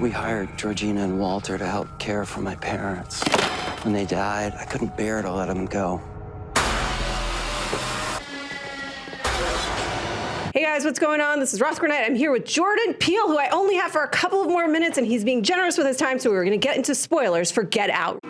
We hired Georgina and Walter to help care for my parents. When they died, I couldn't bear to let them go. Hey guys, what's going on? This is Ross Granite. I'm here with Jordan Peele, who I only have for a couple of more minutes, and he's being generous with his time, so we're going to get into spoilers for Get Out.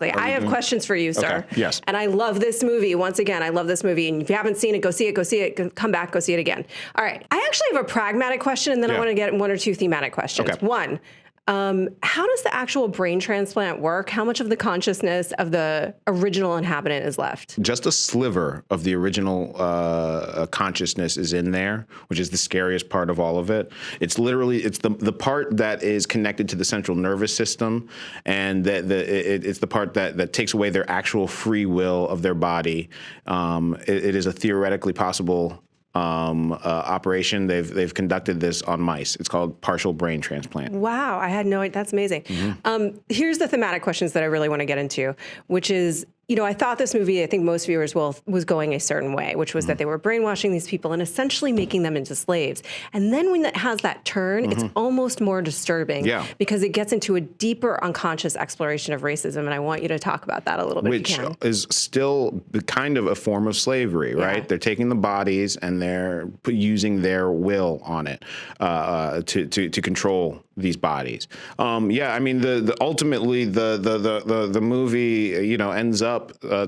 I have questions for you, sir. Okay. Yes. And I love this movie. Once again, I love this movie. And if you haven't seen it, go see it, go see it, come back, go see it again. All right. I actually have a pragmatic question, and then I want to get one or two thematic questions. Okay. One, how does the actual brain transplant work? How much of the consciousness of the original inhabitant is left? Just a sliver of the original consciousness is in there, which is the scariest part of all of it. It's literally, it's the part that is connected to the central nervous system, and it's the part that takes away their actual free will of their body. It is a theoretically possible operation. They've conducted this on mice. It's called partial brain transplant. Wow, I had no idea. That's amazing. Mm-hmm. Here's the thematic questions that I really want to get into, which is, you know, I thought this movie, I think most viewers was going a certain way, which was that they were brainwashing these people and essentially making them into slaves. And then when it has that turn, it's almost more disturbing because it gets into a deeper unconscious exploration of racism. And I want you to talk about that a little bit. Which is still kind of a form of slavery, right? They're taking the bodies and they're using their will on it to control these bodies. I mean, ultimately the movie, you know, ends up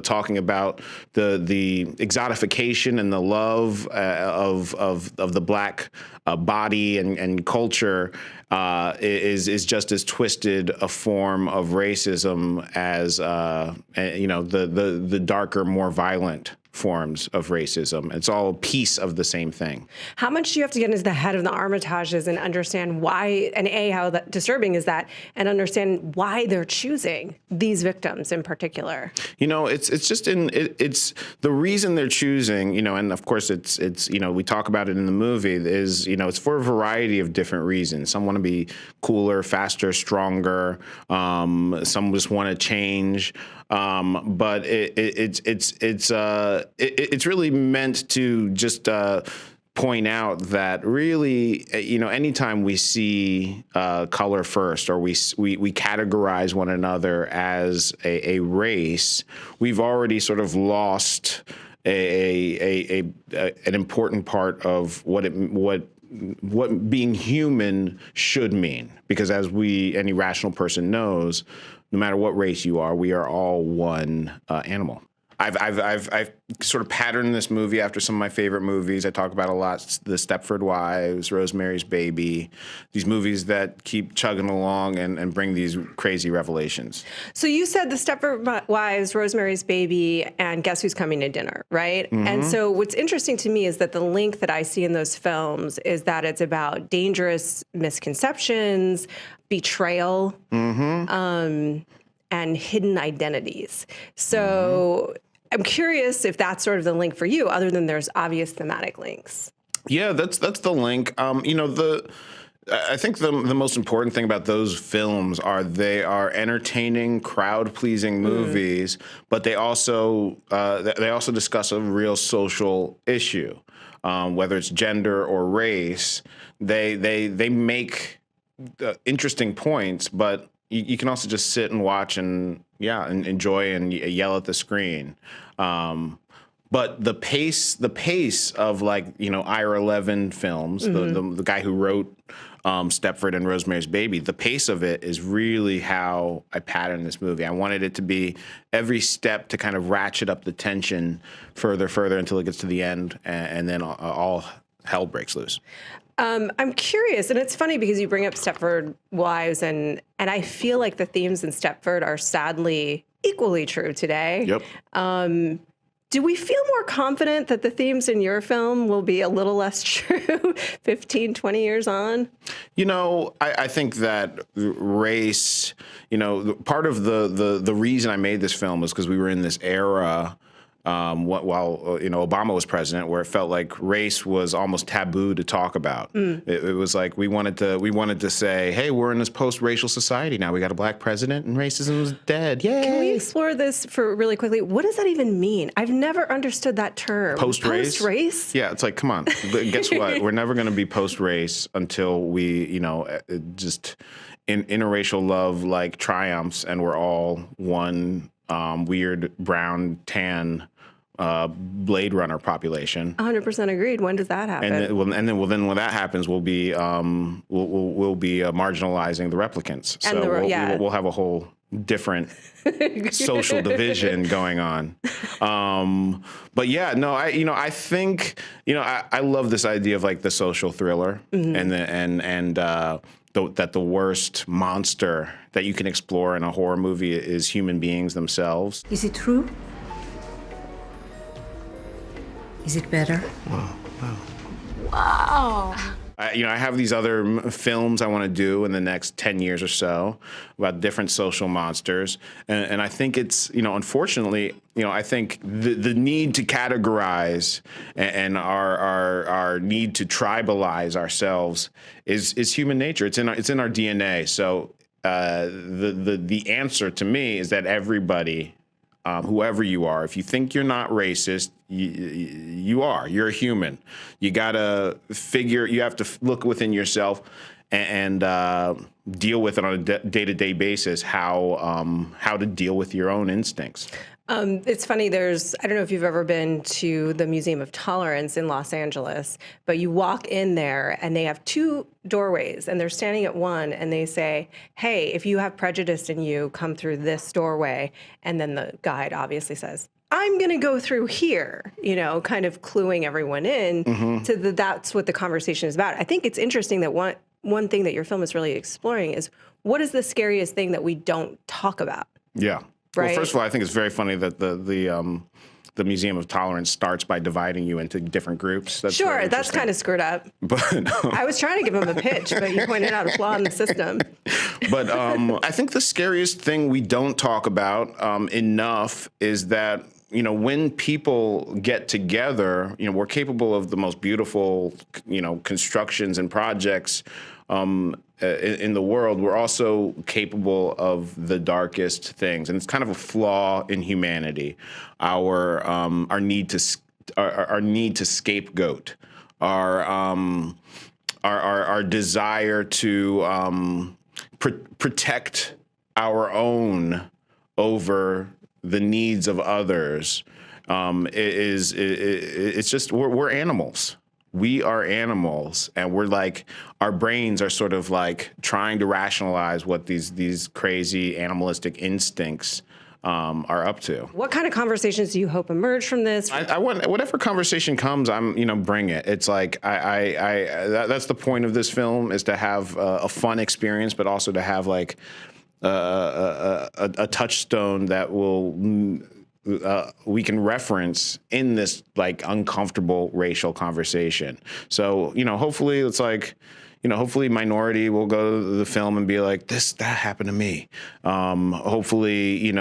talking about the exotification and the love of the black body and culture is just as twisted a form of racism as you know, the darker, more violent forms of racism. It's all a piece of the same thing. How much do you have to get into the head of the Armitages and understand why, and how disturbing is that, and understand why they're choosing these victims in particular? You know, it's the reason they're choosing, you know, and of course it's you know, we talk about it in the movie, is, you know, it's for a variety of different reasons. Some want to be cooler, faster, stronger. Some just want to change. But it's really meant to just point out that really, you know, anytime we see color first, or we categorize one another as a race, we've already sort of lost an important part of what being human should mean. Because as any rational person knows, no matter what race you are, we are all one animal. I've sort of patterned this movie after some of my favorite movies. I talk about a lot: The Stepford Wives, Rosemary's Baby, these movies that keep chugging along and bring these crazy revelations. So you said The Stepford Wives, Rosemary's Baby, and Guess Who's Coming to Dinner, right? Mm-hmm. And so what's interesting to me is that the link that I see in those films is that it's about dangerous misconceptions, betrayal, and hidden identities. So I'm curious if that's sort of the link for you, other than there's obvious thematic links. Yeah, that's the link. You know, I think the most important thing about those films are they are entertaining, crowd-pleasing movies, but they also discuss a real social issue, whether it's gender or race. They make interesting points, but you can also just sit and watch and enjoy and yell at the screen. But the pace of, like, you know, Ira Levin films, the guy who wrote Stepford and Rosemary's Baby, the pace of it is really how I patterned this movie. I wanted it to be every step to kind of ratchet up the tension further until it gets to the end, and then all hell breaks loose. I'm curious, and it's funny because you bring up Stepford Wives, and I feel like the themes in Stepford are sadly equally true today. Yep. Do we feel more confident that the themes in your film will be a little less true 15, 20 years on? You know, I think that race, you know, part of the reason I made this film was because we were in this era while Obama was president, where it felt like race was almost taboo to talk about. It was like we wanted to say, hey, we're in this post-racial society now. We got a black president, and racism is dead. Yay! Can we explore this for really quickly? What does that even mean? I've never understood that term. Post-race? Post-race? Yeah, it's like, come on. Guess what? We're never going to be post-race until we, just interracial love like triumphs, and we're all one weird brown tan Blade Runner population. 100% agreed. When does that happen? And then when that happens, we'll be marginalizing the replicants. And so we'll have a whole different social division going on. But yeah, no, I think I love this idea of like the social thriller, that the worst monster that you can explore in a horror movie is human beings themselves. Is it true? Is it better? Wow. I have these other films I want to do in the next 10 years or so about different social monsters. And I think it's, unfortunately, I think the need to categorize and our need to tribalize ourselves is human nature. It's in our DNA. So the answer to me is that everybody, whoever you are, if you think you're not racist, you're a human. You have to look within yourself and deal with it on a day-to-day basis, how to deal with your own instincts. It's funny, I don't know if you've ever been to the Museum of Tolerance in Los Angeles, but you walk in there and they have two doorways and they're standing at one and they say, hey, if you have prejudice in you, come through this doorway. And then the guide obviously says, I'm going to go through here, kind of cluing everyone in to that's what the conversation is about. I think it's interesting that one thing that your film is really exploring is what is the scariest thing that we don't talk about? Yeah. Right? Well, first of all, I think it's very funny that the Museum of Tolerance starts by dividing you into different groups. That's kind of screwed up. But I was trying to give him a pitch, but you pointed out a flaw in the system. But I think the scariest thing we don't talk about enough is that, when people get together, we're capable of the most beautiful, constructions and projects in the world. We're also capable of the darkest things, and it's kind of a flaw in humanity. Our need to scapegoat, our desire to protect our own over the needs of others. It's just we're animals. We are animals, and we're like, our brains are sort of like trying to rationalize what these crazy animalistic instincts are up to. What kind of conversations do you hope emerge from this? I want whatever conversation comes, bring it. It's like that's the point of this film, is to have a fun experience, but also to have like a touchstone that we can reference in this like uncomfortable racial conversation. So, hopefully it's like, hopefully minority will go to the film and be like, that happened to me. Hopefully,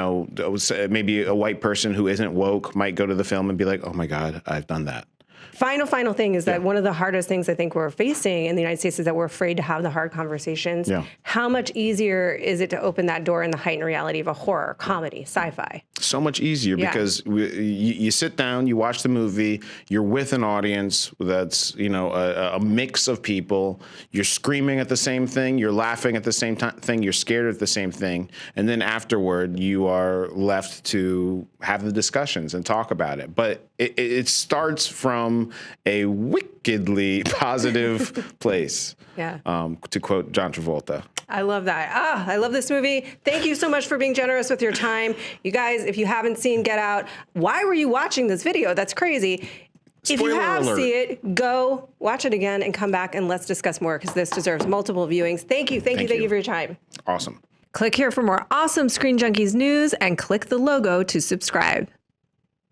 maybe a white person who isn't woke might go to the film and be like, oh my God, I've done that. Final thing is that one of the hardest things I think we're facing in the United States is that we're afraid to have the hard conversations. Yeah. How much easier is it to open that door in the heightened reality of a horror, comedy, sci-fi? So much easier because you sit down, you watch the movie, you're with an audience that's, a mix of people. You're screaming at the same thing, you're laughing at the same thing, you're scared at the same thing. And then afterward, you are left to have the discussions and talk about it. But it starts from a wickedly positive place. Yeah. To quote John Travolta. I love that. I love this movie. Thank you so much for being generous with your time. You guys, if you haven't seen Get Out, why were you watching this video? That's crazy. If you have seen it, go watch it again and come back and let's discuss more, because this deserves multiple viewings. Thank you for your time. Awesome. Click here for more awesome Screen Junkies news and click the logo to subscribe.